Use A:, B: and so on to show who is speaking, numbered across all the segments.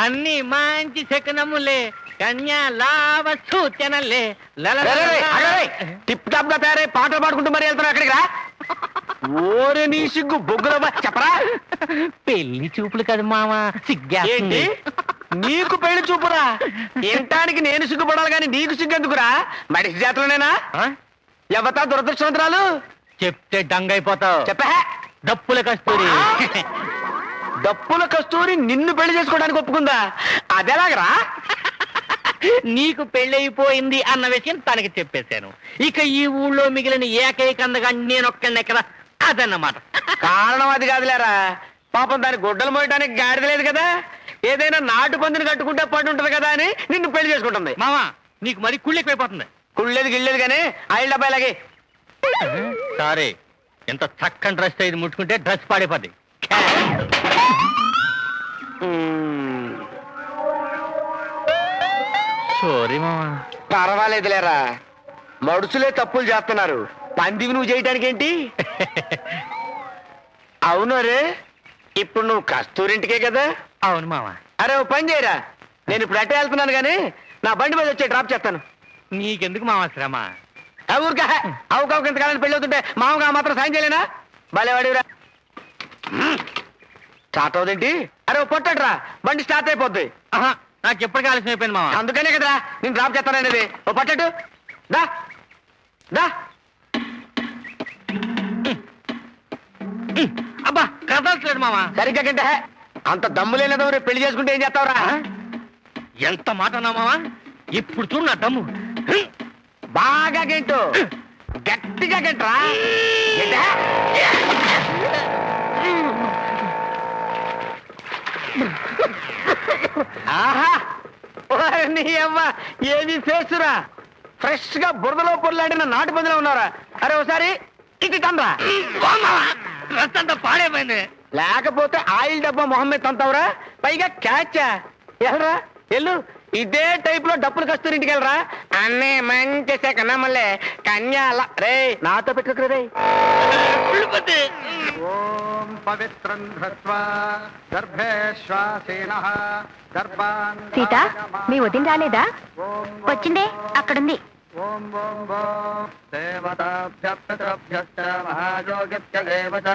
A: అన్ని మంచి శకనములే కన్యా లాభ సూచనలే
B: టిప్ టాప్ గా తయారై పాటలు పాడుకుంటూ మరి వెళ్తున్నా అక్కడికి రా. ఓరే నీ సిగ్గు బొగ్గుల చెప్పరా.
A: పెళ్లి చూపులు కదా మామ సిగ్గేంటి
B: నీకు పెళ్లి చూపురా? ఇంటానికి నేను సిగ్గుపడాలి కానీ నీకు సిగ్గెందుకురా? మడిసి జాతరనేనా? ఎవతా దురదృష్టవంతురాలు?
A: చెప్తే డంగైపోతావు.
B: చెప్పా.
A: డప్పుల కస్తూరి.
B: డప్పుల కస్తూరి నిన్ను పెళ్లి చేసుకోవడానికి ఒప్పుకుందా? అదెలాగరా?
A: నీకు పెళ్ళైపోయింది అన్న విషయం తనకి చెప్పేశాను. ఇక ఈ ఊళ్ళో మిగిలిన ఏకైక అందగా నేనొక్కనే కదా, అదన్నమాట.
B: కారణం అది కాదులేరా, పాపం దాని గుడ్డలు మోయడానికి గాడిద లేదు కదా, ఏదైనా నాటు పందిని కట్టుకుంటే పడి ఉంటది కదా అని నిన్ను పెళ్లి చేసుకుంటుంది.
A: మామా నీకు మరి కుళ్ళెక్కువైపోతుంది.
B: కుళ్ళేది గిళ్ళేది కానీ ఆయిల్ డబ్బాయిలాగే.
A: సారీ, ఎంత చక్కని డ్రెస్ ఇది ముట్టుకుంటే డ్రెస్ పాడైపోద్ది. సారీ మామా.
B: పర్వాలేదులేరా, మడుసులే తప్పులు చేస్తున్నారు, పందివి నువ్వు చేయటానికి ఏంటి? అవును రే, ఇప్పుడు నువ్వు కస్తూరింటికే కదా?
A: అవును మామా.
B: అరే ఓ పని చేయరా, నేను ఇప్పుడు అట్టే వెళ్తున్నాను కానీ నా బండి మీద వచ్చే డ్రాప్ చేస్తాను.
A: నీకెందుకు మామా శ్రమ?
B: ఊరికా అవుకావుకి ఇంతకాలం పెళ్ళి అవుతుంటే మామగా మాత్రం సాయం చేయలేనా? బాలేవాడిరా. స్టార్ట్ అవుదేంటి? అరే ఓ పొట్టడ్రా, బండి స్టార్ట్ అయిపోద్ది.
A: నాకు ఎప్పటికీ ఆలస్యం అయిపోయింది మామా.
B: అందుకనే కదరా నేను డ్రాప్ చేస్తాననేది. ఓ పట్టట్టు దా దా.
A: అబ్బా కదలట్లేదు మామా.
B: సరిగ్గా గంటే అంత దమ్ము లేనిదో రేపు పెళ్లి చేసుకుంటే ఏం చేస్తావురా?
A: ఎంత మాట అన్నా మామా, ఇప్పుడు చూడు నా దమ్ము.
B: బాగా గెంటు, గట్టిగా గంటరా. ఆహా, నీ అమ్మ ఏది ఫేసురా, ఫ్రెష్ గా బురదలో పొరలాడిన నాటు పందిలో ఉన్నారా? అరే ఒకసారి ఇటు తండ్రా.
A: డ్రెస్ అంతా పాడైపోయింది.
B: లేకపోతే ఆయిల్ డబ్బా మొహం మీద తంతావురా, పైగా క్యాచా. ఎల్రా ఎల్లు, ఇదే టైప్ లో డప్పులు కస్తూరింటికి వెళ్ళరా. అన్నీ మంచి సెకనమ్మలే కన్యాల. రే నాతో పెట్టుకురా రే.
C: ఓం పవిత్రం ధృత్వా గర్భేశ్వాసేనః గర్భాన్.
D: సీత, మీ వదిన రాలేదా? వచ్చిందే, అక్కడుంది.
C: ఓం ఓం ఓం దేవతాభ్యః మహాయోగిభ్య దేవత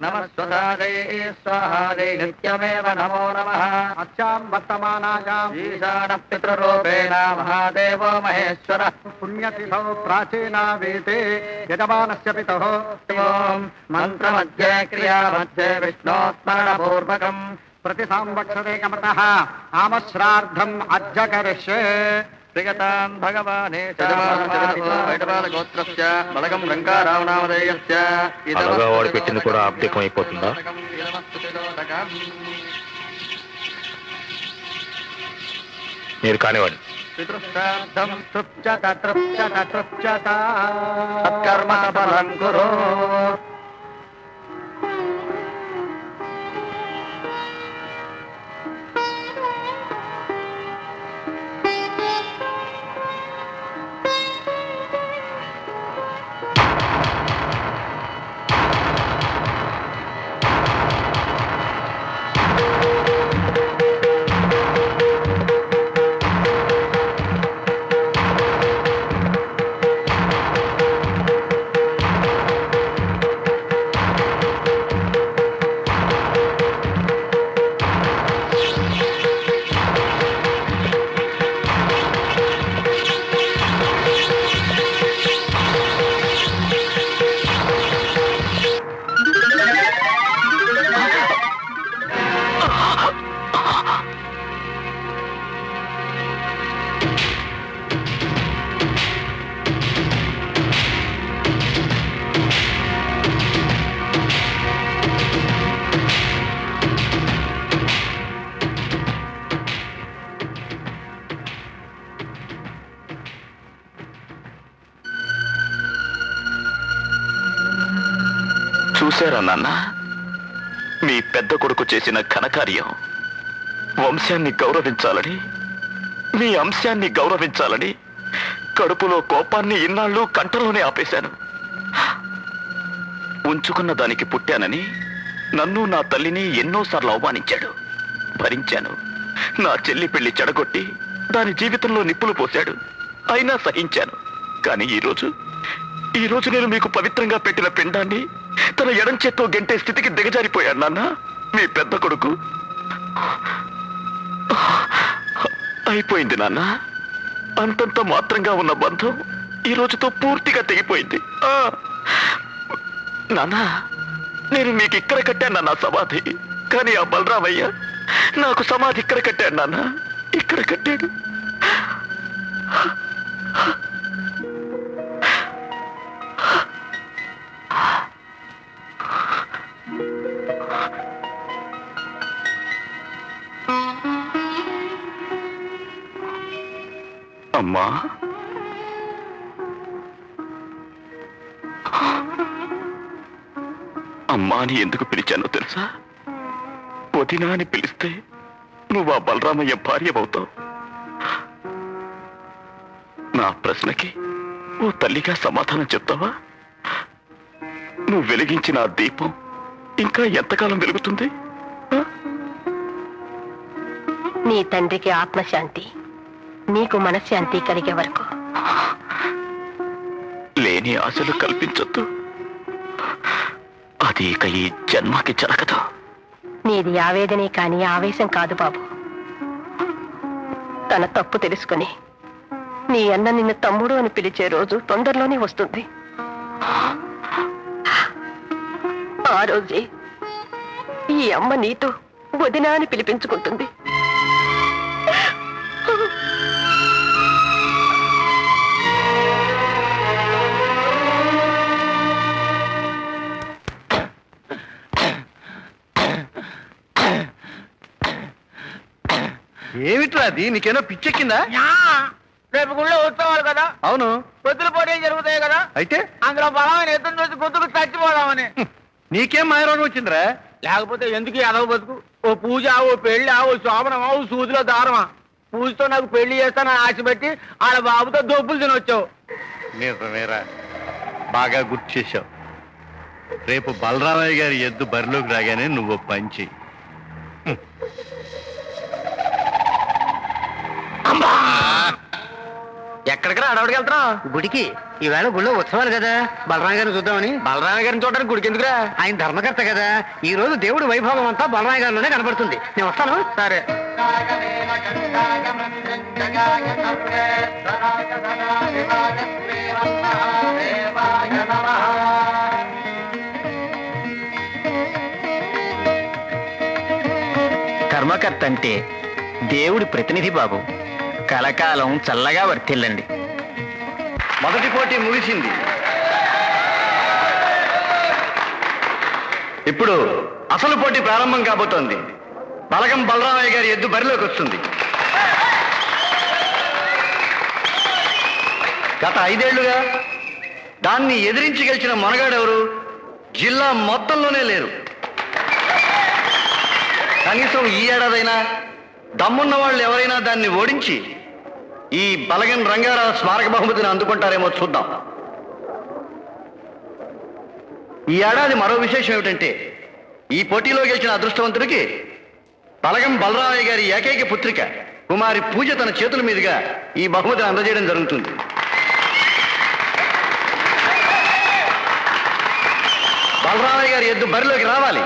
C: నమస్వసాదై స్వాహాదై నిత్యమేవ నమో నమః. అస్యాం వర్తమానాయాం ఈశానః పితృరూపేణ మహాదేవో మహేశ్వరః పుణ్యతిథౌ ప్రాచీనా వేతే యజమానస్య పితః ఓం మంత్రమధ్యే క్రియామధ్యే విష్ణోస్మరణపూర్వకం ప్రతి సంవత్సరే కమతః ఆమశ్రార్థం అజ్జకరిష్యే. శ్రీగతాన్ భగవానే గోత్రస్య బలగం రంగారావనామధేయస్య.
E: వాడు పెట్టింది కూడా అప్డేకం అయిపోతుందా? మీరు కానివాడు.
C: పితృశ్రాద్ధం తృప్యత తృప్యత తృప్యత సత్కర్మ సఫలం కురు.
E: చూశారా నాన్న, మీ పెద్ద కొడుకు చేసిన ఘనకార్యం. వంశాన్ని గౌరవించాలని, మీ అంశాన్ని గౌరవించాలని కడుపులో కోపాన్ని ఇన్నాళ్ళు కంటలోనే ఆపేశాను. ఉంచుకున్న దానికి పుట్టానని నన్ను నా తల్లిని ఎన్నోసార్లు అవమానించాడు. భరించాను, నా చెల్లి పెళ్లి చెడగొట్టి దాని జీవితంలో నిప్పులు పోశాడు. అయినా సహించాను. కానీ ఈ రోజు నేను మీకు పవిత్రంగా పెట్టిన పిండాన్ని తన ఎడం చేత్తో గెంటే స్థితికి దిగజారిపోయాడు నాన్న. మీ పెద్ద కొడుకు అయిపోయింది నాన్న. అంతంత మాత్రంగా ఉన్న బంధం ఈ రోజుతో పూర్తిగా తెగిపోయింది. నాన్న, నేను మీకు ఇక్కడ కట్టాను నా సమాధి. కానీ ఆ బలరామయ్య నాకు సమాధి ఇక్కడ కట్టాడు నాన్న. ఇక్కడ కట్టాడు. అమ్మా, అమ్మా అని ఎందుకు పిలిచానో తెలుసా? వదినా అని పిలిస్తే నువ్వు ఆ బలరామయ్య భార్యవవుతావు. నా ప్రశ్నకి ఓ తల్లిగా సమాధానం చెప్తావా? నువ్వు వెలిగించిన ఆ దీపం ఇంకా ఎంతకాలం వెలుగుతుంది?
D: నీ తండ్రికి ఆత్మశాంతి, నీకు మనశ్శాంతి కలిగే వరకు
E: లేని ఆశలు కల్పించొద్దు. అది ఇక ఈ జన్మకి జరగదు.
D: నీది ఆవేదనే కాని ఆవేశం కాదు బాబు. తన తప్పు తెలుసుకుని నీ అన్న నిన్ను తమ్ముడు అని పిలిచే రోజు తొందరలోనే వస్తుంది. ఆ రోజే ఈ అమ్మ నీతో వదినా అని పిలిపించుకుంటుంది.
C: ఏమిట్రా అది? నీకేనో పిచ్చెక్కిందా?
B: రేపు గుళ్ళో ఉత్సవాలు కదా.
C: అవును.
B: పొద్దుల పోటీలు జరుగుతాయి కదా.
C: అయితే
B: అందులో బలమైన ఎత్తున చూసి గుర్తుకు చచ్చిపోదామని.
C: నీకేం మాయరోగం వచ్చిందిరా?
B: లేకపోతే ఎందుకు ఎదవ బతుకు? ఓ పూజ, ఓ పెళ్లి, ఓ శోభనమా, ఓ సూదిలో దారమా. పూజతో నాకు పెళ్లి చేస్తానని ఆశ పెట్టి ఆడ బాబుతో దొబ్బులు తినొచ్చావు.
C: నిజమేరా, బాగా గుర్తు చేశావు. రేపు బలరామయ్య గారి ఎద్దు బరిలోకి రాగానే నువ్వు పంచి.
B: ఎక్కడికి అడవుడికి వెళ్తున్నావు?
F: గుడికి. ఈవేళ గుళ్ళో ఉత్సవాలు కదా, బలరామ గారిని చూద్దామని.
B: బలరామ గారిని చూడడానికి గుడికి ఎందుకురా?
F: ఆయన ధర్మకర్త కదా. ఈ రోజు దేవుడి వైభవం అంతా బలరామ గారిలోనే కనబడుతుంది. నేను వస్తాను.
B: సరే.
A: కర్మకర్త అంటే దేవుడి ప్రతినిధి బాబు. కలకాలం చల్లగా వర్తిల్లండి.
C: మొదటి పోటీ ముగిసింది. ఇప్పుడు అసలు పోటీ ప్రారంభం కాబోతోంది. బలగం బలరామయ్య గారి ఎద్దు బరిలోకి వస్తుంది. గత 5 ఏళ్లుగా దాన్ని ఎదిరించి గెలిచిన మొనగాడెవరు జిల్లా మొత్తంలోనే లేరు. కనీసం ఈ ఏడాదైనా దమ్మున్న వాళ్ళు ఎవరైనా దాన్ని ఓడించి ఈ బలగం రంగారావు స్మారక బహుమతిని అందుకుంటారేమో చూద్దాం. ఈ ఏడాది మరో విశేషం ఏమిటంటే, ఈ పోటీలో గెలిచిన అదృష్టవంతుడికి బలగం బలరామయ్య గారి ఏకైక పుత్రిక కుమారి పూజ తన చేతుల మీదుగా ఈ బహుమతిని అందజేయడం జరుగుతుంది. బలరామయ్య గారి ఎద్దు బరిలోకి రావాలి.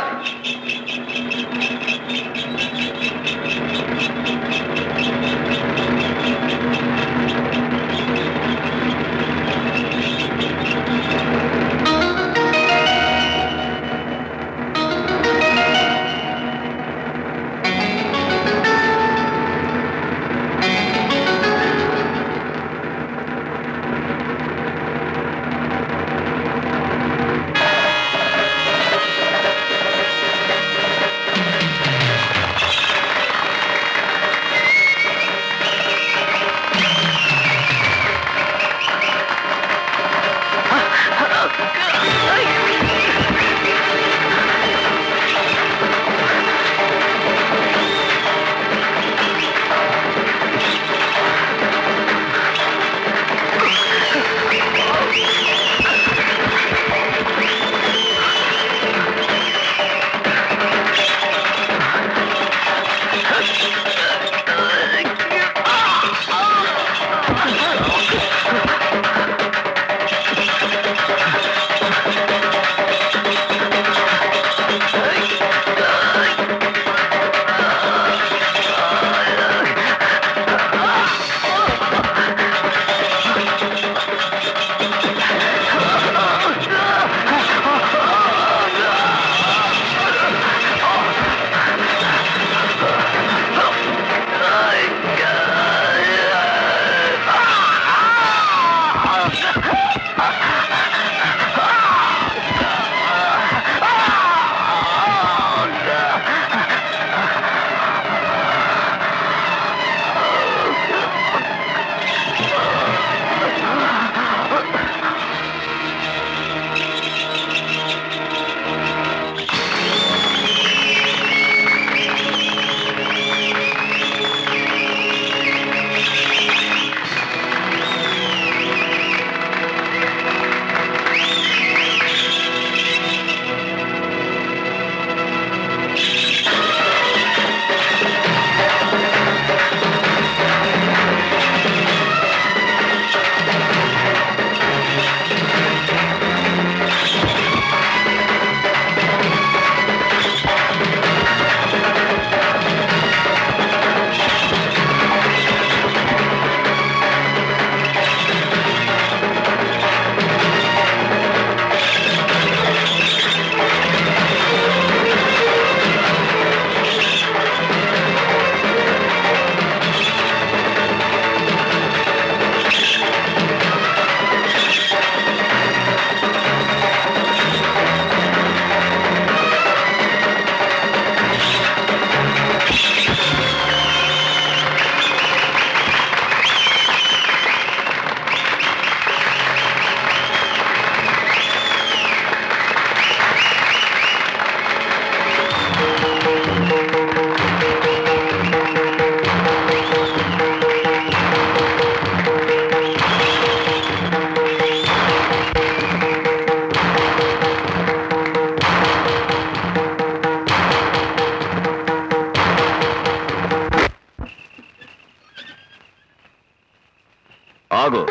E: ఆగు.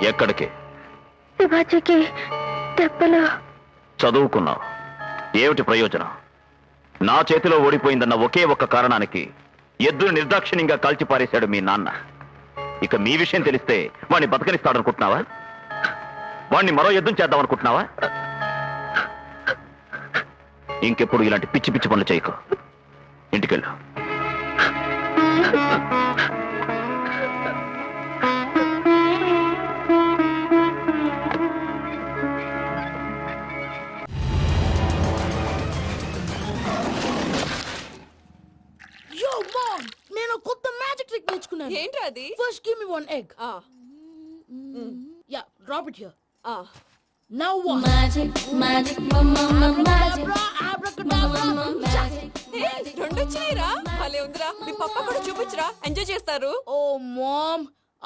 E: ఎక్కడికి?
D: శివాజీకి దెబ్బలు.
E: చదువుకున్నావు, ఏమిటి ప్రయోజనం? నా చేతిలో ఓడిపోయిందన్న ఒకే ఒక్క కారణానికి ఎద్దును నిర్దాక్షిణ్యంగా కాల్చి పారేశాడు మీ నాన్న. ఇక మీ విషయం తెలిస్తే వాణ్ణి బతకనిస్తాడనుకుంటున్నావా? వాణ్ణి మరో యుద్ధం చేద్దామనుకుంటున్నావా? ఇంకెప్పుడు ఇలాంటి పిచ్చి పిచ్చి పనులు చేయకు. ఇంటికెళ్ళు.
G: Yo, mom! నేను కొత్త మ్యాజిక్ ట్రిక్ నేర్చుకున్నాను.
H: ఏంటి అది?
G: First give me one egg.
H: ఆ,
G: Yeah, drop it here.
H: ఆ.
G: Now what?
I: Magic, magic, mama, magic.
G: Abracadabra, abracadabra.
H: ఏయ్, రెండు వచ్చినాయిరా. భలే ఉందిరా. మీ పప్ప కూడా చూపించరా, ఎంజాయ్ చేస్తారు.
G: Oh, mom.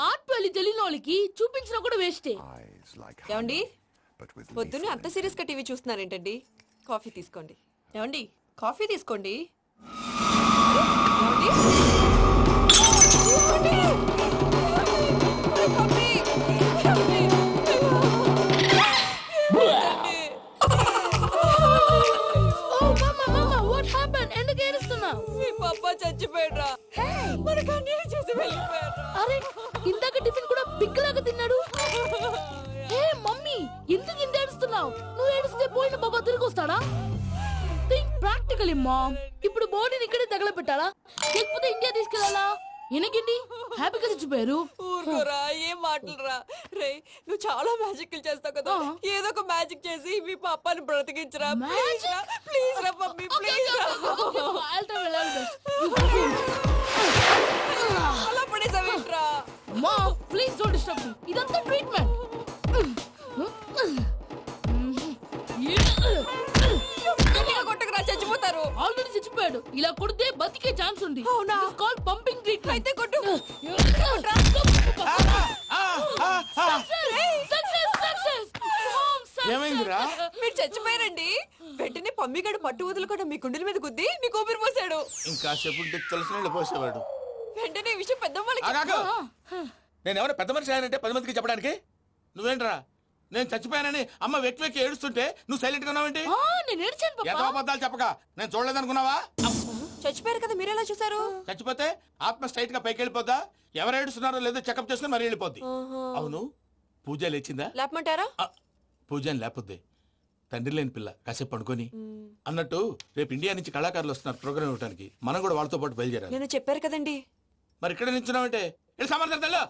G: ఆర్ట్ పెళ్లి తెలియని వాళ్ళకి చూపించినా కూడా వేస్టే.
H: ఏమండి, పొద్దున్నే అంత సీరియస్ గా టీవీ చూస్తున్నారేంటండి? కాఫీ తీసుకోండి. ఏమండి, కాఫీ తీసుకోండి. ఏమండి? తీసుకోండి. కాఫీ. ఏమండి?
G: Oh, mama, what happened? ఎందుకు ఏడుస్తున్నావు?
H: మీ పప్ప చచ్చిపోయాడురా. మనకు అన్యాయం చేసి వెళ్ళిపోయాడురా.
G: అరే, ఇందాక టిఫిన్ కూడా పిక్కలాగా తిన్నాడు. హే మమ్మీ, ఎందుకు ఇంత ఏడుస్తున్నావు? నువ్వు ఏడిస్తే పోయిన బాబా తిరిగి వస్తాడా? Think practically mom. ఇప్పుడు బాడీని ఇక్కడే తగలబెట్టాలా లేకపోతే ఇండియా తీసుకెళ్ళాలా? ఎనకండి హ్యాపీగా చచ్చిపోయారు.
H: ఊరుకోరా, ఏం మాటలురా. రే, నువ్వు చాలా మ్యాజిక్ చేస్తావు కదా, ఏదో ఒక మ్యాజిక్ చేసి మీ పాపాని బ్రతికించరా. ప్లీజ్ రా, ప్లీజ్ రా మమ్మీ, ప్లీజ్ రా. అలా పడేసావేంట్రా?
G: Mom please don't disturb me. ఇదంతా ట్రీట్మెంట్.
H: గట్టిగా కొట్టకురా, చచ్చిపోతారు.
G: ఆల్రెడీ చచ్చిపోయాడు. ఇలా కొడితే బతికే ఛాన్స్ ఉంది.
H: అవునా?
G: Called pumping treatment.
H: అయితే కొట్టు.
B: ఏమైందిరా?
H: మీరు చచ్చిపోయారండి. వెంటనే పమ్మిగాడు పట్టు వదులుకుండా మీ గుండెల మీద గుద్ది నీకు ఊపిరి పోసాడు.
B: ఇంకా చెప్పు తెలిసిన వాళ్ళు పోసేవాడు.
H: వెంటనే ఈ విషయం పెద్దవాళ్ళకి.
B: నేను ఎవరైనా పెద్ద మనిషి ఆయనంటే 10 మందికి చెప్పడానికి. నువ్వేంట్రా నేను చచ్చిపోయానని అమ్మ వెక్కి వెక్కి ఏడుస్తుంటే నువ్వు సైలెంట్ గా ఉన్నావేంటి?
G: నేను ఏడ్చాను
B: ఎంతో
G: పాపా.
B: అబద్ధాలు చెప్పక నేను చూడలేదనుకున్నావా?
H: చచ్చిపోయారు కదా, మీరెలా చూసారు?
B: చచ్చిపోతే ఆత్మ స్ట్రైట్ గా పైకి వెళ్ళిపోద్దా? ఎవరు ఏడుస్తున్నారో లేదో చెకప్ చేసుకుని మరీ వెళ్ళిపోద్ది. అవును, పూజ లేచిందా?
H: లేపమంటారా?
B: పూజ అని లేకపోద్ది. తండ్రి లేని పిల్ల కాసేపు పడుకొని. అన్నట్టు రేపు ఇండియా నుంచి కళాకారులు వస్తున్నారు ప్రోగ్రామ్ ఇవ్వడానికి. మనం కూడా వాళ్ళతో పాటు బయలుదేరాలి.
H: నేను చెప్పారు కదండి.
B: మరి ఇక్కడ నిల్చున్నావంటే ఇది సమర్థతలో.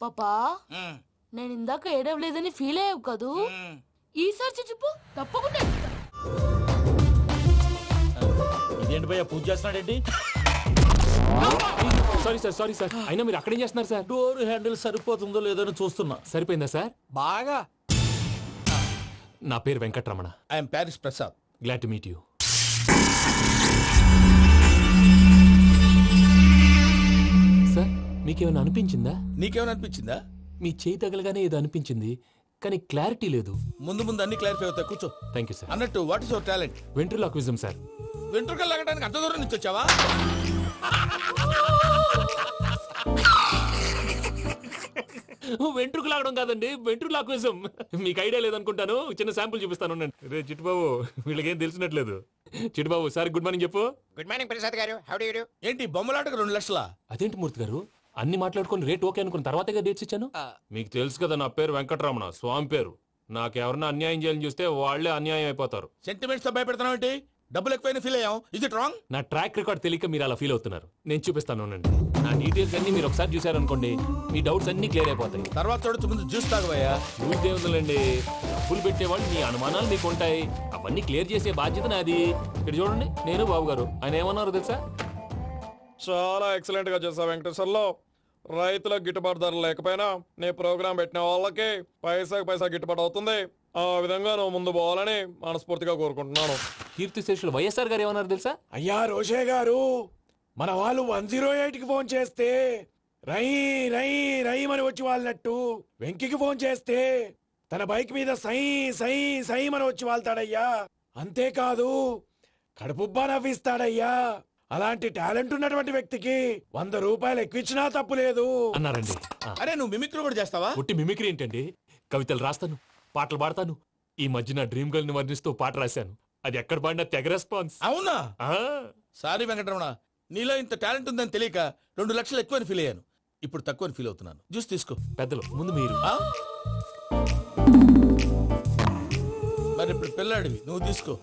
G: పాపా నేను ఇందాక ఏడవలేదని ఫీల్ అయ్యావు కదూ. ఈసారి చచ్చిపో, తప్పకుండా ఏడుస్తా.
J: ఇదేంటి భయ్యా పూజ చేస్తున్నాడేంటి? సారీ సార్ అయినా మీరు అక్కడేం చేస్తున్నారు సార్? డోర్ హ్యాండిల్ సరిపోతుందో లేదో అని చూస్తున్నా. సరిపోయిందా సార్?
B: బాగా.
J: నా పేరు Venkataramana.
B: I'm Paris Prasad.
J: Glad to meet you. Sir మీకేమైనా అనిపించిందా?
B: నీకేమైనా అనిపించిందా?
J: మీ చేయి తగలగానే ఏదో అనిపించింది, కానీ క్లారిటీ లేదు.
B: ముందు ముందు అన్ని క్లారిఫై అవుతాయి, కూర్చో.
J: Thank you sir.
B: అన్నట్టు what is your talent?
J: Ventriloquism sir.
B: వెంట్రుకలు లాగడానికి అంత దూరం నుంచి వచ్చావా?
J: వెంట్రుకు లాగడం కాదండి, వెంట్రులాక్విజం. మీకు ఐడియా లేదనుకుంటాను, చిన్న శాంపుల్ చూపిస్తాను. రే చిట్టుబాబు, వీళ్ళకేం తెలిసినట్లేదు. చిట్టుబాబు సార్ గుడ్ మార్నింగ్ చెప్పు.
F: Good morning Prasad garu. How do you do?
B: ఏంటి బొమ్మలాటకు 2 లక్షలా?
J: అదేంటి మూర్తి గారు, అన్ని మాట్లాడుకుని రేట్ ఓకే అనుకున్న తర్వాతగా డేట్స్ ఇచ్చాను. మీకు తెలుసు కదా నా పేరు వెంకటరమణ, స్వామి పేరు. నాకెవరన్నా అన్యాయం చేయాలని చూస్తే వాళ్లే అన్యాయం అయిపోతారు.
B: సెంటిమెంట్స్ తో భయపెడతావు ఏంటి? డబ్బులు ఎక్కువైనా ఫీల్ అయ్యాం. Is it wrong?
J: నా ట్రాక్ రికార్డ్ తెలియక మీరు అలా ఫీల్ అవుతున్నారు. నేను చూపిస్తాను ఉండండి. నా డీటెయిల్స్ అన్ని మీరు ఒకసారి చూసారనుకోండి, మీ డౌట్స్ అన్ని క్లియర్ అయిపోతాయి.
B: తర్వాత చూడొచ్చు, ముందు జ్యూస్ తాగబోయా.
J: చూస్తే ఉందండి, డబ్బులు పెట్టేవాళ్ళు మీ అనుమానాలు మీకు ఉంటాయి, అవన్నీ క్లియర్ చేసే బాధ్యత నాది. ఇక్కడ చూడండి, నేను బాబు గారు. ఆయన ఏమన్నారు తెలుసా?
K: చాలా ఎక్సలెంట్ గా చేసావు వెంకటేశ్వర్లో. రైతులకు గిట్టుబాటు ధర లేకపోయినా నీ ప్రోగ్రాం పెట్టిన వాళ్ళకి పైసాకి పైసా గిట్టుబాటు అవుతుంది. ఆ విధంగా నువ్వు ముందు పోవాలని మనస్ఫూర్తిగా కోరుకుంటున్నాను.
J: కీర్తిశేషులు వైఎస్ఆర్ గారు ఏమన్నారు తెలుసా?
K: అయ్యా రోషే గారు, మన వాళ్ళు 108కి ఫోన్ చేస్తే రై రై రై అని వచ్చి వాళ్ళనట్టు, వెంకికి ఫోన్ చేస్తే తన బైక్ మీద సై సై సై అని వచ్చి వాళ్తాడయ్యా. అంతేకాదు కడుపుబ్బా నవ్విస్తాడయ్యా. అలాంటి టాలెంట్ ఉన్నటువంటి వ్యక్తికి 100 రూపాయలు ఎక్కువచ్చినా తప్పు లేదు
J: అన్నారండి.
K: అరే నువ్వు మిమిక్రీ కూడా చేస్తావా?
J: పుట్టి మిమిక్రీ ఏంటండి? కవితలు రాస్తాను, పాటలు పాడతాను. ఈ మధ్య నా డ్రీమ్ గర్ల్ ని వర్ణిస్తూ పాట రాశాను. అది ఎక్కడ పాడినా తెగ రెస్పాన్స్.
K: అవునా?
J: ఆ,
K: సారీ వెంకటరమణ, నీలో ఇంత టాలెంట్ ఉందని తెలియక 2 లక్షలు ఎక్కువని ఫీల్ అయ్యాను. ఇప్పుడు తక్కువని ఫీల్ అవుతున్నాను. జ్యూస్ తీసుకో.
J: పెద్దలు ముందు మీరు.
K: ఆ? మరి ఇప్పుడు పిల్లాడివి, నువ్వు తీసుకో.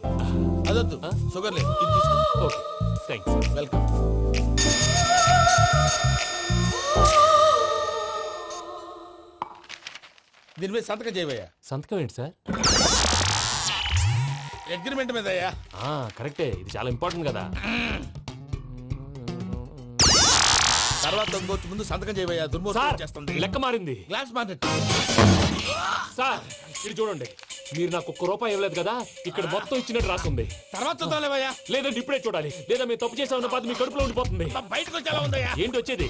K: అదొద్దు, షుగర్ లేదు, ఇది తీసుకో.
J: Okay, thanks.
K: వెల్కమ్. దీని మీద సంతకం చేయవయ్యా.
J: సంతకం ఏంటి సార్?
K: అగ్రిమెంట్ మీద అయ్యా.
J: కరెక్టే, ఇది చాలా ఇంపార్టెంట్ కదా.
K: తర్వాత ఇంకొచ్చి ముందు సంతకం చేయవయ్యా. దుర్మోహం చేస్తుంది.
J: లెక్క మారింది.
K: Glass market.
J: సార్ ఇది చూడండి, మీరు నాకు ₹1 ఇవ్వలేదు కదా, ఇక్కడ మొత్తం ఇచ్చినట్టు రాస్తుంది.
K: తర్వాత చూద్దాంలేవయ్యా.
J: లేదంటే ఇప్పుడే చూడాలి, లేదా మీరు తప్పు చేసామన్న బాధ మీ కడుపులో ఉండిపోతుంది.
K: బయటకు వచ్చేలా ఉందయ్యా.
J: ఏంటి వచ్చేది?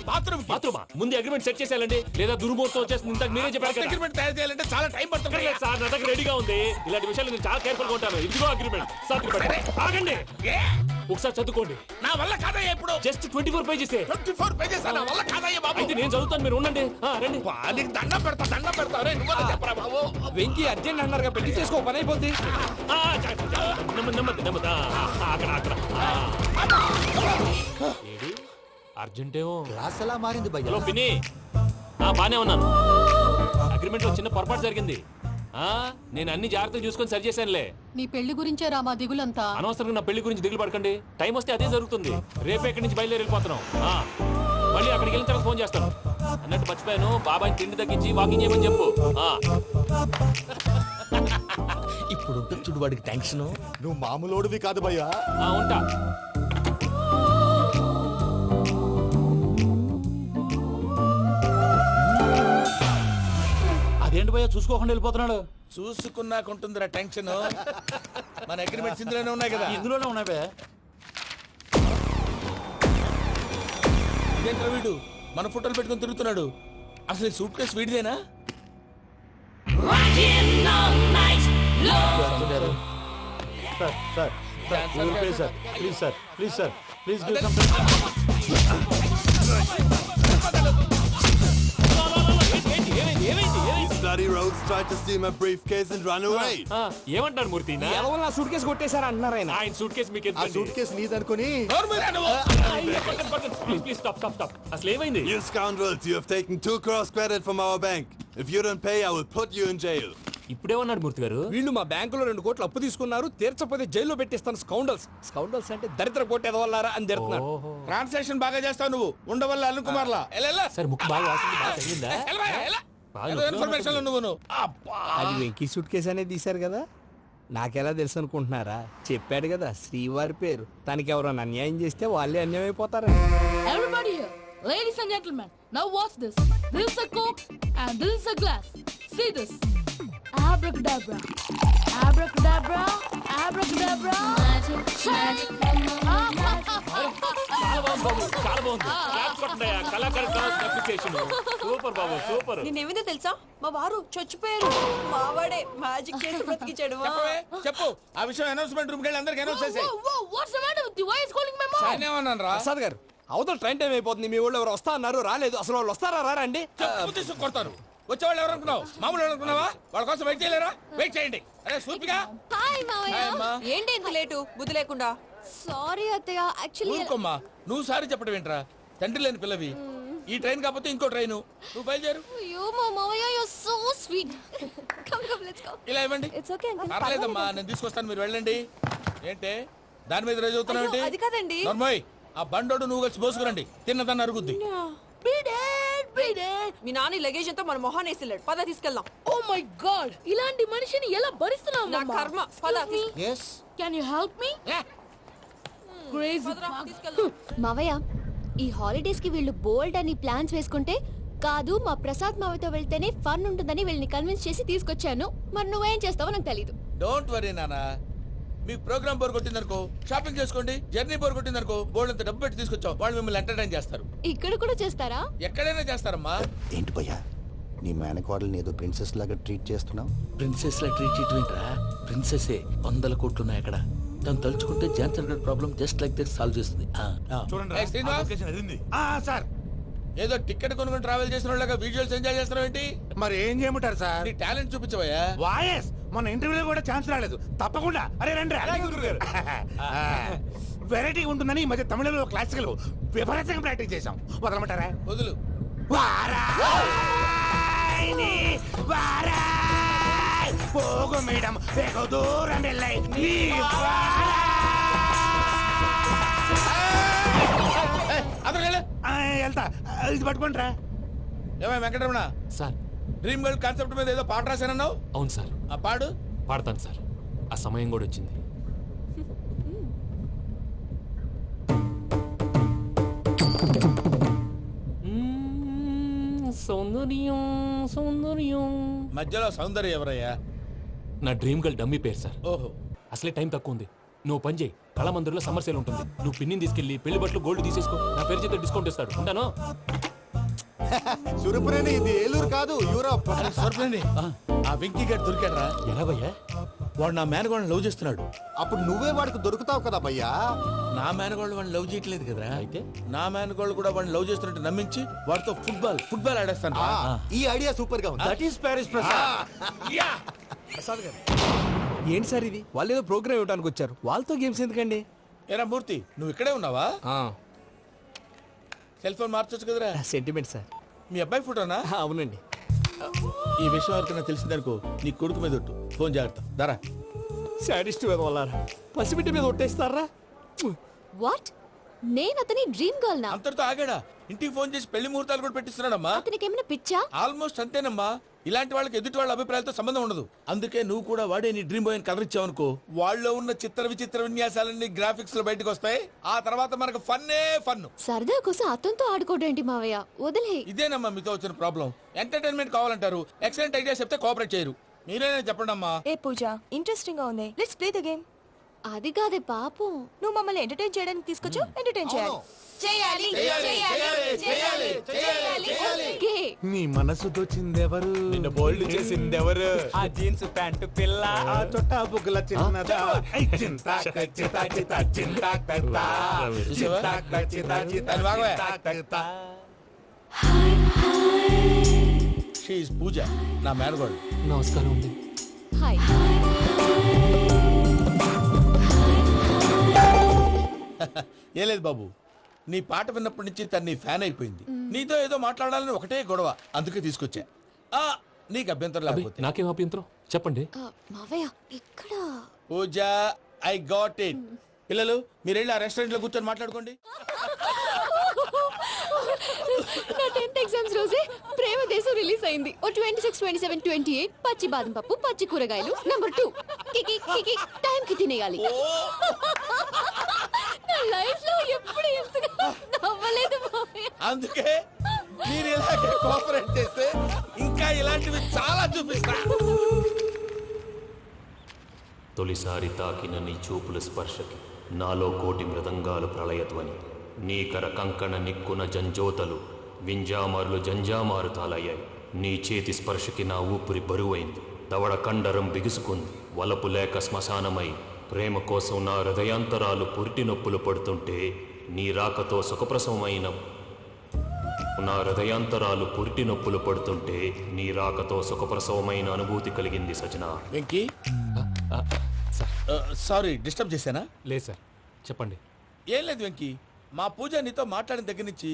K: బాత్రూమా?
J: ముందు అగ్రిమెంట్ సెట్ చేసేయాలండి, లేదా దుర్మూర్తం వచ్చేస్తుంది. ఇంతకు మీరే చెప్పారు కదా.
K: అగ్రిమెంట్ తయారు చేయాలంటే చాలా టైం పడుతుంది.
J: లేదు సార్, నా దగ్గర రెడీగా ఉంది. ఇలాంటి విషయాలు నేను చాలా కేర్ఫుల్ గా ఉంటాను. ఇదిగో అగ్రిమెంట్. ఆగండి, ఒకసారి చదువుకోండి.
K: నా వల్ల కాదయ్యా. ఇప్పుడు
J: జస్ట్ 24 పేజెస్.
K: 24 పేజెస్ నా వల్ల కాదయ్యా బాబు.
J: అయితే నేను చదువుతాను, మీరు ఉండండి. రండి.
K: నీకు దండం పెడతా. రే నువ్వు చెప్పరా బాబు. వెంకీ అర్జెంట్ అన్నారుగా, పెళ్లి చేసుకో, పని అయిపోద్ది.
J: నెమ్మది నెమ్మది. అక్కడ అక్కడ. ఏడి అర్జెంటేమో.
F: క్లాస్ ఎలా మారింది భయ్యా?
J: హలో పిన్ని, బానే ఉన్నాను. అగ్రిమెంట్ లో చిన్న పొరపాటు జరిగింది. నేను అన్ని జాగ్రత్తలు చూసుకొని సరి చేశానులే.
G: నీ పెళ్లి గురించే రామా దిగులంతా.
J: అనవసరంగా నా పెళ్లి గురించి దిగులు పడకండి. టైం వస్తే అదే జరుగుతుంది. రేపే ఇక్కడి నుంచి బయలుదేరి వెళ్ళిపోతున్నాం. మళ్ళీ అక్కడికి వెళ్ళిన తర్వాత ఫోన్ చేస్తాను. అన్నట్టు మర్చిపోయాను, బాబాయ్ తిండి తగ్గించి వాకింగ్ చేయమని చెప్పు.
K: ఇప్పుడు ఉంటుంది చూడు వాడికి టెన్షన్.
F: నువ్వు మామూలోడివి కాదు భయ్యా.
J: ఉంటా.
F: అదేంటి భయ్యా చూసుకోకుండా వెళ్ళిపోతున్నాడు?
K: చూసుకున్నాకుంటుందిరా టెన్షన్. మన అగ్రిమెంట్స్ ఇందులోనే ఉన్నాయి కదా.
F: ఇందులోనే ఉన్నాయి భయ్యా.
K: ఇదేంట్రా వీడు మన ఫోటోలు పెట్టుకొని తిరుగుతున్నాడు? అసలు ఈ సూట్ కేసు వీడిదేనా?
J: ఏమంటారు మూర్తి?
B: సూట్ కేసు కొట్టేశారా అంటున్నారు ఆయన.
J: ఆయన సూట్ కేసు మీకు
F: సూట్ కేసు నీదనుకుని.
J: Please stop stop stop. అసలు ఏమైంది?
L: You scoundrels, you have taken 2 crores credit from our bank. If you don't pay, I will put you in jail.
J: ఇప్పుడేమన్నాడు మూర్తి గారు?
B: వీళ్ళు మా బ్యాంకులో 2 కోట్లు అప్పు తీసుకున్నారు, తీర్చపోతే జైల్లో పెట్టిస్తాను. స్కౌండల్స్ అంటే దరిద్ర కోట ఎదవల్లారా అని తిడుతున్నారు.
K: ట్రాన్సాక్షన్ బాగా చేస్తావు నువ్వు. ఉండవల్ల అల్లు కుమార్లా.
J: సార్ ముక్కు బాగా వాసింది, బాగా తగ్గిందా?
K: ఇన్ఫర్మేషన్ నువ్వు.
B: అది వెంకీ సూట్ కేసు అనేది తీశారు కదా, నాకెలా తెలుసు అనుకుంటున్నారా? చెప్పాడు కదా శ్రీవారి పేరు. తనకి ఎవరైనా అన్యాయం చేస్తే వాళ్ళే అన్యాయం అయిపోతారు.
G: Everybody here, ladies and gentlemen, now watch this. This is a Coke and this is a glass. See this. Abracadabra. Abracadabra. Abracadabra.
J: చాలా బాగుంది. అప్లికేషన్ సూపర్ బాబు, సూపర్.
H: నేనేమిందో తెలుసా? మా వారు చచ్చిపోయారు. మావాడే మ్యాజిక్ చేసి బ్రతికించాడు.
K: చెప్పు ఆ విషయం. అనౌన్స్మెంట్ రూమ్ కి వెళ్ళి అందరికి అనౌన్స్ చేసేయ్.
G: What's the matter with you? Why is calling my mom?
K: నేనేమన్నాను రా?
B: ప్రసాద్ గారు, అవతల ట్రైన్ టైం అయిపోతుంది. మీ వాళ్ళు ఎవరు వస్తా అన్నారు, రాలేదు. అసలు వాళ్ళు వస్తారా రారా అండి?
K: చెప్పు తీసుకు కొడతారు. వచ్చేవాళ్ళు ఎవరు అనుకున్నావు? మామూలు అనుకున్నావా? వాళ్ళ కోసం వెయిట్ చేయలేరా? వెయిట్ చేయండి. అరే సూపిగా.
H: హాయ్ మావయ్య. ఏంటి ఇంత లేటు? బుద్ధి లేకుండా. సారీ అత్తయ్య, యాక్చువల్లీ.
K: ఊరుకోమ్మా, నువ్వు సారీ చెప్పడం ఏంట్రా? తండ్రి లేని పిల్లవి. ఈ ట్రైన్ కాకపోతే ఇంకో ట్రైన్. నువ్వు బయలుదేరు.
H: అయ్యో మా మావయ్య, you are so sweet. Come let's go.
K: ఇలా ఇవ్వండి.
H: It's okay uncle.
K: పర్లేదమ్మా, నేను తీసుకొస్తాను, మీరు వెళ్ళండి. ఏంటే దాని మీద రోజు అవుతున్నావు ఏంటి?
H: అది కాదండి.
K: నర్మోయ్, ఆ బండోడు నువ్వు కలిసి పోసుకురండి. తిన్నదాన్ని అరుగుద్ది. మీ నాని లగేజ్ అంతా మన మొహాన్ వేసిల్లాడు. పద తీసుకెళ్దాం.
G: Oh my god, ఇలాంటి మనిషిని ఎలా భరిస్తున్నావు?
H: నా కర్మ. పద.
B: yes
G: Can you help me? Crazy.
I: మావయ్య, ఈ హాలిడేస్ కి వీళ్ళు బోల్డ్ అని ప్లాన్స్ వేసుకుంటే కాదు మా ప్రసాద్ మావయ్యతో వెళ్తేనే ఫన్ ఉంటుందని వీళ్ళని కన్విన్స్ చేసి తీసుకొచ్చాను. మరి నువ్వేం చేస్తావో నాకు తెలీదు.
K: డోంట్ వరీ నానా. మీ ప్రోగ్రామ్ బోర్ కొట్టిందనుకో షాపింగ్ చేసుకోండి. జర్నీ బోర్ కొట్టిందనుకో బోర్డు అంత డబ్బు పెట్టి తీసుకొచ్చాం. వాళ్ళు మిమ్మల్ని ఎంటర్టైన్ చేస్తారు.
I: ఇక్కడ కూడా చేస్తారా?
K: ఎక్కడైనా చేస్తారమ్మా.
F: ఏంటి భయ్యా, నీ మేనకోడల్ని ఏదో ప్రిన్సెస్ లాగా ట్రీట్ చేస్తున్నావు?
B: ప్రిన్సెస్ లా ట్రీట్ చేయటం ఏంట్రా? ప్రిన్సెస్ 100 కోట్లు ఉన్నాయి అక్కడ.
F: తను తలుచుకుంటే జాన్సన్ గారి problem just like this solve చేస్తుంది.
B: సార్ ఏదో టికెట్ కొనుక్కొని ట్రావెల్ చేసిన వాళ్ళగా విజువల్స్ ఎంజాయ్ చేస్తున్నావు ఏంటి?
F: మరి ఏం చేయమంటారు సార్?
B: నీ టాలెంట్ చూపించవయ్యా.
F: వాయస్ మన ఇంటర్వ్యూలో కూడా ఛాన్స్ రాలేదు. తప్పకుండా అరే రండి. వెరైటీ ఉంటుందని ఈ మధ్య తమిళంలో క్లాసికల్ విపరీతంగా ప్రాక్టీస్ చేశాం. వదలమంటారా?
B: వదులు.
F: పోగు మేడం వెగు దూరం వెళ్ళై వెళ్తా. ఇది పట్టుకుంటారా?
B: ఏమై Venkataramana,
J: sir
B: dream girl concept మీద ఏదో పాట రాశానన్నావు.
J: అవును సార్.
B: ఆ పాడు.
J: పాడతాను సార్. ఆ సమయం కూడా వచ్చింది. సౌందర్యం సౌందర్యం.
B: మధ్యలో సౌందర్యం ఎవరయ్యా?
J: నా డ్రీమ్ గర్ల్ డమ్మీ పేరు సార్.
B: ఓహో.
J: అసలే టైం తక్కువ ఉంది. నువ్వు పని చేయి, కళామందిర్లో సమ్మర్ సేల్ ఉంటుంది. నువ్వు పిన్నిని తీసుకెళ్లి పెళ్లి బట్టలు గోల్డ్ తీసేసుకో. నా పేరు చేత డిస్కౌంట్ ఇస్తాడు. ఉంటాను.
L: సురపురేని ఇది ఏలూరు కాదు, యూరోప్.
B: ఆ వెంకీ గారు దొరికాడరా?
J: ఎలా భయ్యా?
B: వాడు నా మేనగోళ్ళని లవ్ చేస్తున్నాడు.
L: అప్పుడు నువ్వే వాడికి దొరుకుతావు కదా భయ్యా.
B: నా మేనగోళ్ళు వాడిని లవ్ చేయట్లేదు కదా.
J: అయితే
B: నా మేనగోళ్ళు కూడా వాడిని లవ్ చేస్తున్నట్టు నమ్మించి వాడితో ఫుట్బాల్ ఆడేస్తాను.
L: ఈ ఐడియా సూపర్ గా ఉంది.
F: That is Paris Prasad. ఏంటి సార్ ఇది? వాళ్ళు ఏదో ప్రోగ్రామ్ ఇవ్వడానికి వచ్చారు, వాళ్ళతో గేమ్స్ ఎందుకండి?
B: ఏరా మూర్తి, నువ్వు ఇక్కడే ఉన్నావా? సెల్ ఫోన్ మార్చొచ్చు కదరా.
F: Sentiment sir.
B: మీ అబ్బాయి ఫోటోనా?
F: అవునండి.
B: ఈ విషయం ఎవరికైనా తెలిసిందనుకో నీ కొడుకు మీద ఒట్టు. ఫోన్ జాగ్రత్త. దారా.
F: సాడిస్ట్ మీద వాళ్ళారా? పసిబిడ్డ మీద ఒట్టేస్తారా?
I: వాట్? నేను అతని డ్రీమ్ గర్ల్ నా?
B: అంతటితో ఆగాడా? ఇంటికి ఫోన్ చేసి పెళ్లి ముహూర్తాలు కూడా పెట్టిస్తున్నాడమ్మా.
I: అతనికి ఏమైనా పిచ్చా?
B: ఆల్మోస్ట్ అంతేనమ్మా. ఇలాంటి వాళ్ళకి ఎదుటి వాళ్ళ అభిప్రాయాలతో సంబంధం ఉండదు. అందుకే నువ్వు కూడా వాడే నీ డ్రీమ్ బాయ్ కవర్ ఇచ్చావనుకో, వాళ్ళలో ఉన్న చిత్ర విచిత్ర విన్యాసాలన్నీ గ్రాఫిక్స్ లో బయటకు వస్తాయి. ఆ తర్వాత మనకు ఫన్నే ఫన్.
I: సరదా కోసం అతనితో ఆడుకోవడేంటి మావయ్య? వదిలే.
B: ఇదేనమ్మా మీతో వచ్చిన ప్రాబ్లం. ఎంటర్టైన్మెంట్ కావాలంటారు, ఎక్సలెంట్ ఐడియా చెప్తే కోఆపరేట్ చేయరు. మీరేనా చెప్పండి అమ్మా.
H: ఏ పూజ, ఇంట్రెస్టింగ్ గా ఉంది. Let's play the game.
I: అది కాదే పాపం.
H: నువ్వు మమ్మల్ని ఎంటర్టైన్ చేయడానికి తీసుకొచ్చు. ఎంటర్టైన్ చేయాలి.
I: ఓకే.
F: నీ మనసు దోచిందెవరు? నిన్ను బోల్డ్ చేసిందెవరు? ఆ జీన్స్ ప్యాంటు పిల్ల, ఆ చొట్టా బుగ్గల చిన్నదా.
B: షీ ఇస్ పూజ, నా మేనగోడు.
J: నమస్కారం అండి.
I: హాయ్.
B: ఏ లేదు బాబు, నీ పాట విన్నప్పటి నుంచి తను నీ ఫ్యాన్ అయిపోయింది. నీతో ఏదో మాట్లాడాలని ఒకటే గొడవ, అందుకే తీసుకొచ్చా. నీకు అభ్యంతరం లేకపోతే.
J: నాకేం అభ్యంతరం చెప్పండి.
I: మావయ్య ఇక్కడ.
B: పూజ, ఐ గాట్ ఇట్. పిల్లలు మీరు వెళ్ళి ఆ రెస్టారెంట్ లో కూర్చొని మాట్లాడుకోండి.
I: నా 10th ఎగ్జామ్స్ రోజే ప్రేమ దేశం రిలీజ్ అయింది. ఓ 26, 27, 28 పచ్చి బాదం పప్పు, పచ్చి కూరగాయలు. నంబర్ 2 కికి కికి టైం కి తినేయాలి. నా లైఫ్ లో ఎప్పుడు ఇంతగా నవ్వలేదు మావయ్య.
B: అందుకే మీరు ఇలాగే కోఆపరేట్ చేస్తే ఇంకా ఇలాంటివి చాలా చూపిస్తా.
J: తొలిసారి తాకిన నీ చూపుల స్పర్శకి నాలో కోటి మృదంగాలు ప్రళయధ్వని. నీకర కంకణ నిక్కున జంజోతలు వింజామారులు జంజామారు తాలయ్యాయి. నీ చేతి స్పర్శకి నా ఊపిరి బరువైంది. దవడ కండరం బిగుసుకుంది. వలపు లేక శ్మశానమై ప్రేమ కోసం నా హృదయాంతరాలు పురిటి నొప్పులు పడుతుంటే నీ రాకతో సుఖప్రసవమైన నా హృదయాంతరాలు పురిటి నొప్పులు పడుతుంటే నీ రాకతో సుఖప్రసవమైన అనుభూతి కలిగింది సజనా.
B: వెంకీ, సారీ డిస్టర్బ్ చేశానా?
J: లేదు సార్, చెప్పండి.
B: ఏం లేదు వెంకీ, మా పూజ నీతో మాట్లాడిన దగ్గర నుంచి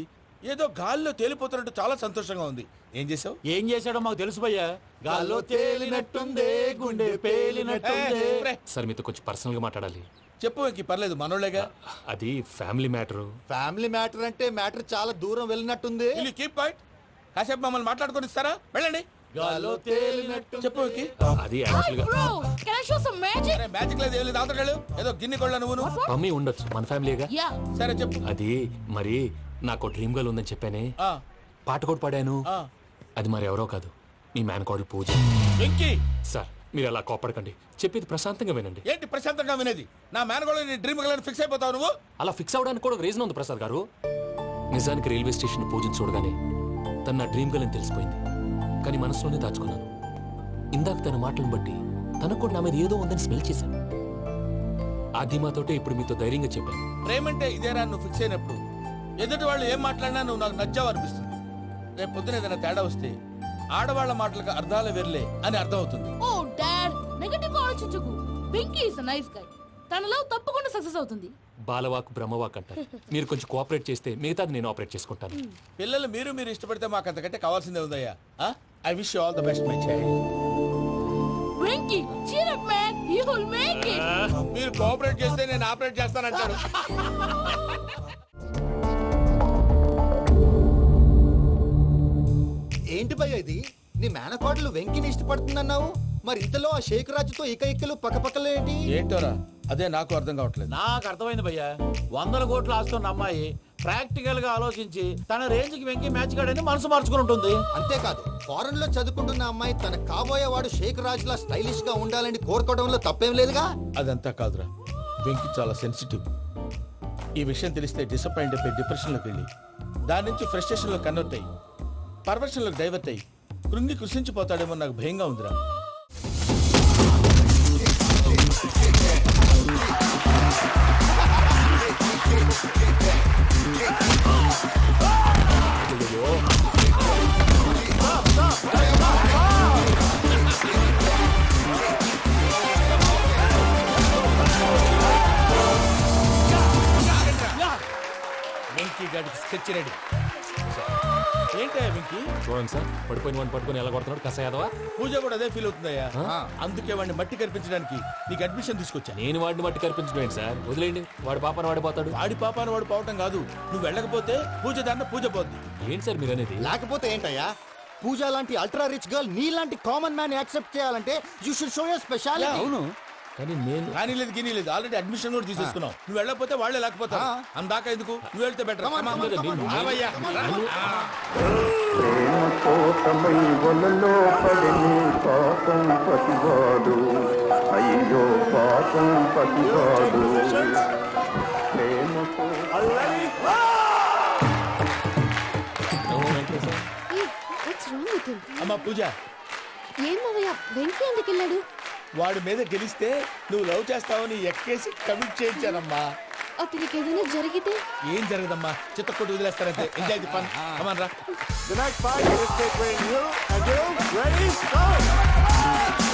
B: ఏదో గాల్లో తేలిపోతున్నట్టు చాలా సంతోషంగా ఉంది. ఏం చేసావు?
F: ఏం చేశాడో మాకు తెలుసు భయ్యా. గాల్లో తేలినట్టుందే, గుండె పేలినట్టుందే.
J: సార్ మీతో కొంచెం పర్సనల్ గా మాట్లాడాలి.
B: చెప్పు వెంకీ, పర్లేదు మనోళ్ళేగా.
J: అది ఫ్యామిలీ మ్యాటర్.
L: ఫ్యామిలీ మ్యాటర్ అంటే మ్యాటర్ చాలా దూరం వెళ్ళినట్టుంది.
B: Keep point. కాసేపు మమ్మల్ని మాట్లాడుకొని ఇస్తారా? వెళ్ళండి.
L: గాల్లో తేలినట్టు.
B: చెప్పు వెంకీ.
J: అది యాక్చువల్ గా
G: Can I show some magic?
B: అరే మ్యాజిక్ లేదు, ఏం లేదు. ఆతడాలు ఏదో గిన్నె కొళ్ళ నువ్వును.
J: మమ్మీ ఉండొచ్చు, మన ఫ్యామిలీగా.
G: Yeah.
B: సరే చెప్పు.
J: అది మరి నాకు డ్రీమ్ గర్ల్ ఉందని చెప్పానే,
B: ఆ,
J: పాట కూడా పాడాను.
B: ఆ.
J: అది మరి ఎవరో కాదు, మీ మేనకోడలు పూజ.
B: వెంకీ,
J: సార్ మీరు అలా కోపడకండి, చెప్పేది ప్రశాంతంగా వినండి.
B: ఏంటి ప్రశాంతంగా వినేది? నా మేనగోళ్ళ నీ డ్రీమ్ గర్ల్ ఫిక్స్ అయిపోతావు నువ్వు.
J: అలా ఫిక్స్ అవడానికి కూడా రీజన్ ఉంది ప్రసాద్ గారు. నిజానికి రైల్వే స్టేషన్ పూజను చూడగానే తన నా డ్రీమ్ గర్ల్ అని తెలిసిపోయింది. కానీ మనసులోనే దాచుకున్నాను. ఇందాక తన మాటలను బట్టి తనకు కూడా నా మీద ఏదో ఉందని స్మెల్ చేశాను.
M: ఆ ధీమాతోటే ఇప్పుడు మీతో ధైర్యంగా చెప్పాను.
F: ప్రేమంటే ఇదేనా నువ్వు ఫిక్స్ అయినప్పుడు ఎదుటి వాళ్ళు ఏం మాట్లాడినా నువ్వు నాకు నచ్చావు అనిపిస్తుంది. రేపు పొద్దున ఏదైనా తేడా వస్తే ఆడవాళ్ల మాటలకు అర్థాలు వెర్లే అని అర్థం అవుతుంది.
G: ఓ డాడ్, నెగటివ్ ఆలోచించకు. Venky is nice guy. తన లవ్ తప్పకుండా సక్సెస్ అవుతుంది.
M: బాలవాక్ బ్రహ్మవాక్ అంటారు. మీరు కొంచెం కోఆపరేట్ చేస్తే మిగతాది నేను ఆపరేట్ చేసుకుంటాను.
F: పిల్లలు మీరు ఇష్టపడితే మాకు అంతకంటే కావాల్సిందే ఉందయ్యా. I wish you all the best my child.
G: Venky cheer up man, you will make it.
F: మీరు కోఆపరేట్ చేస్తే నేను ఆపరేట్ చేస్తానంటారు.
N: ఏంటి భయ్య ఇది? నీ మేనకోడలు వెంకిని ఇష్టపడుతుందన్నావు, మరి ఇంతలో ఆ షేక్ రాజుతో ఇకలు పక్కపక్కలు ఏంటి?
F: ఏంటోరా అదే నాకు అర్థం కావట్లేదు.
O: నాకు అర్థమైంది భయ్యా. 100 కోట్లు ఆస్తున్న అమ్మాయి ప్రాక్టికల్ గా ఆలోచించి తన రేంజ్ కి వెంకి మ్యాచ్ కాడని మనసు మార్చుకుని ఉంటుంది.
N: అంతేకాదు, ఫారెన్ లో చదువుకుంటున్న అమ్మాయి తన కాబోయే వాడు షేక్ రాజు లా స్టైలిష్ గా ఉండాలని కోరుకోవడంలో తప్పేం లేదుగా.
F: అదంతా కాదురా, వెంకి చాలా సెన్సిటివ్. ఈ విషయం తెలిస్తే డిసప్పాయింట్ అయిపోయి డిప్రెషన్ లోకి వెళ్ళి దాని నుంచి ఫ్రస్ట్రేషన్ లో కన్వర్ట్ అయ్యి పర్వర్షన్ లోకి డైవర్ట్ అయ్యి కృంగి కృషించిపోతాడేమో నాకు భయంగా ఉందిరా. వెంకీ గాడికి స్కెచ్ రెడీ. ఏంటయ్యా వెంకీ?
M: చూడండి సార్, పడిపోయిన వాడిని పట్టుకొని ఎలా కొడుతున్నాడు కసయాదవా.
F: పూజ కూడా అదే ఫీల్ అవుతుందయ్యా. అందుకే వాడిని మట్టి కనిపించడానికి నీకు అడ్మిషన్ తీసుకొచ్చా.
M: నేను వాడిని మట్టి కనిపించడం ఏంటి సార్? వదిలేండి, వాడి పాపాన్ని వాడిపోతాడు.
F: వాడి పాపాన్ని వాడు పోవటం కాదు, నువ్వు వెళ్ళకపోతే పూజ దాన్న పూజ పోద్ది.
M: ఏంటి సార్ మీరు అనేది?
N: లేకపోతే ఏంటయ్యా? పూజ లాంటి అల్ట్రా రిచ్ గర్ల్ నీ లాంటి కామన్ మ్యాన్ యాక్సెప్ట్ చేయాలంటే you should show your speciality.
F: అవును,
M: కానీ నేను
F: కానీ లేదు గిని లేదు, ఆల్రెడీ అడ్మిషన్ కూడా తీసేసుకున్నావు. నువ్వు వెళ్ళకపోతే వాళ్ళే లేకపోతా. అందాక ఎందుకు, నువ్వు వెళ్తే బెటర్. అమ్మా పూజ,
I: ఏం మావయ్య, వెంకీ ఎందుకు వెళ్ళాడు?
F: వాడి మీద గెలిస్తే నువ్వు లవ్ చేస్తావని ఎక్కేసి కమిట్ చేయించానమ్మా.
I: అతనికి ఏదైనా జరిగితే?
F: ఏం జరగదమ్మా, చిత్తకొట్టు వదిలేస్తారంటే. Enjoy the fun. కమాన్ రా.
N: The next fight is between you and you. Ready? Go!